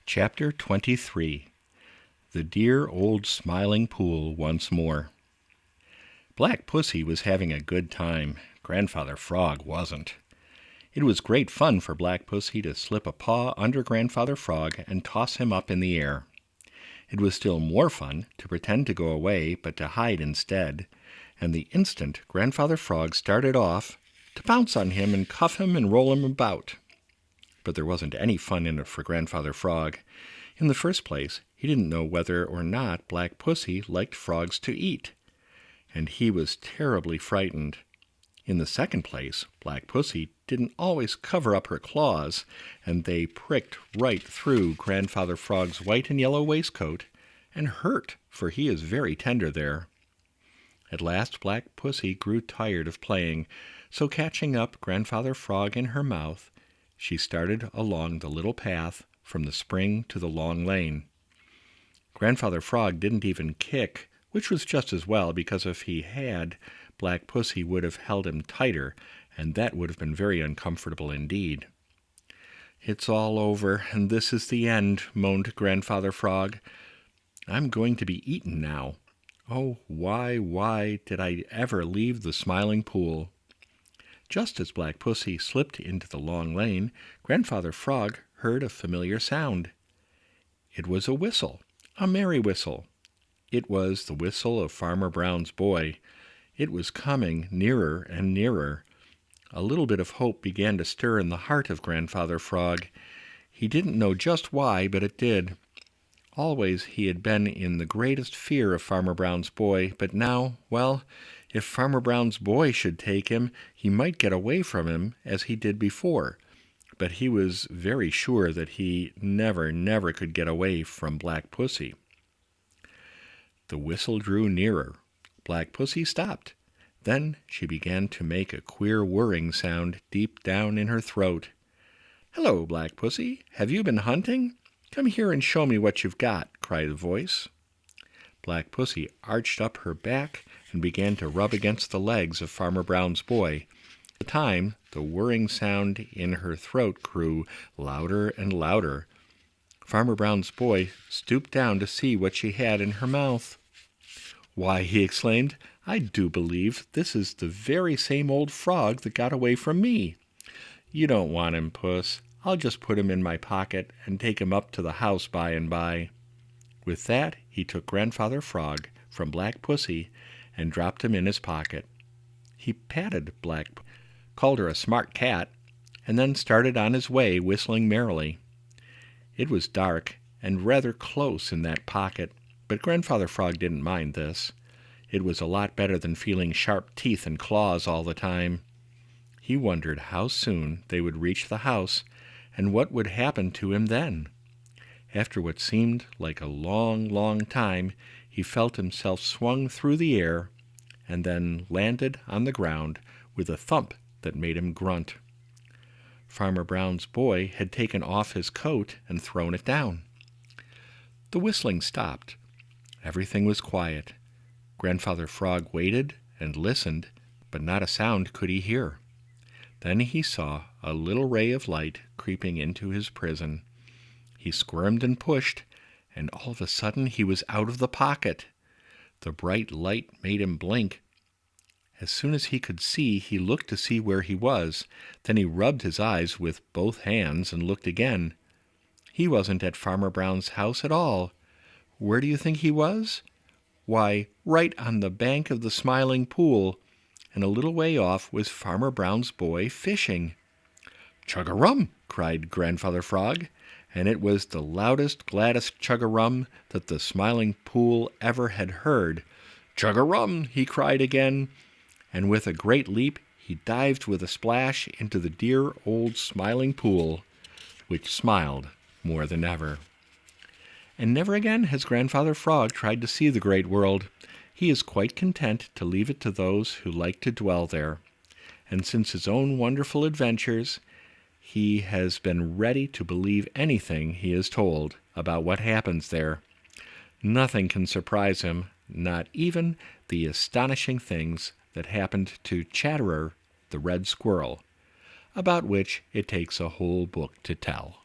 Chapter 23. The Dear Old Smiling Pool Once More. Black Pussy was having a good time. Grandfather Frog wasn't. It was great fun for Black Pussy to slip a paw under Grandfather Frog and toss him up in the air. It was still more fun to pretend to go away, but to hide instead, and the instant Grandfather Frog started off, to pounce on him and cuff him and roll him about. But there wasn't any fun in it for Grandfather Frog. In the first place, he didn't know whether or not Black Pussy liked frogs to eat, and he was terribly frightened. In the second place, Black Pussy didn't always cover up her claws, and they pricked right through Grandfather Frog's white and yellow waistcoat, and hurt, for he is very tender there. At last Black Pussy grew tired of playing, so catching up Grandfather Frog in her mouth, she started along the little path from the spring to the long lane. Grandfather Frog didn't even kick, which was just as well, because if he had, Black Pussy would have held him tighter, and that would have been very uncomfortable indeed. "It's all over, and this is the end," moaned Grandfather Frog. "I'm going to be eaten now. Oh, why did I ever leave the Smiling Pool?" Just as Black Pussy slipped into the long lane, Grandfather Frog heard a familiar sound. It was a whistle, a merry whistle. It was the whistle of Farmer Brown's boy. It was coming nearer and nearer. A little bit of hope began to stir in the heart of Grandfather Frog. He didn't know just why, but it did. Always he had been in the greatest fear of Farmer Brown's boy, but now, well, if Farmer Brown's boy should take him, he might get away from him as he did before. But he was very sure that he never could get away from Black Pussy. The whistle drew nearer. Black Pussy stopped. Then she began to make a queer whirring sound deep down in her throat. "Hello, Black Pussy. Have you been hunting? Come here and show me what you've got," cried the voice. Black Pussy arched up her back and began to rub against the legs of Farmer Brown's boy. At the time, the whirring sound in her throat grew louder and louder. Farmer Brown's boy stooped down to see what she had in her mouth. "Why," he exclaimed, "I do believe this is the very same old frog that got away from me. You don't want him, Puss. I'll just put him in my pocket and take him up to the house by and by." With that, he took Grandfather Frog from Black Pussy and dropped him in his pocket. He patted Black, called her a smart cat, and then started on his way whistling merrily. It was dark and rather close in that pocket, but Grandfather Frog didn't mind this. It was a lot better than feeling sharp teeth and claws all the time. He wondered how soon they would reach the house and what would happen to him then. After what seemed like a long time, he felt himself swung through the air and then landed on the ground with a thump that made him grunt. Farmer Brown's boy had taken off his coat and thrown it down. The whistling stopped. Everything was quiet. Grandfather Frog waited and listened, but not a sound could he hear. Then he saw a little ray of light creeping into his prison. He squirmed and pushed, and all of a sudden he was out of the pocket. The bright light made him blink. As soon as he could see, he looked to see where he was. Then he rubbed his eyes with both hands and looked again. He wasn't at Farmer Brown's house at all. Where do you think he was? Why, right on the bank of the Smiling Pool, and a little way off was Farmer Brown's boy fishing. "Chug-a-rum!" cried Grandfather Frog, and it was the loudest, gladdest chug-a-rum that the Smiling Pool ever had heard. "Chug-a-rum!" he cried again, and with a great leap he dived with a splash into the dear old Smiling Pool, which smiled more than ever. And never again has Grandfather Frog tried to see the great world. He is quite content to leave it to those who like to dwell there. And since his own wonderful adventures, he has been ready to believe anything he is told about what happens there. Nothing can surprise him, not even the astonishing things that happened to Chatterer the Red Squirrel, about which it takes a whole book to tell.